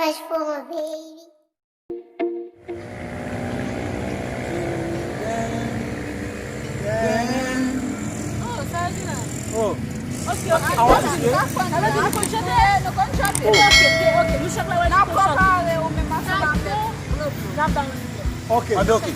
much for my baby. Oh, Sajina. Oh. Okay. I want to see. Okay. You should play when Okay. Okay.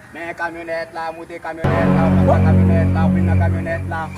Naik kamionet lah, muter kamionet lah, pasang kamionet lah, pindah kamionet lah.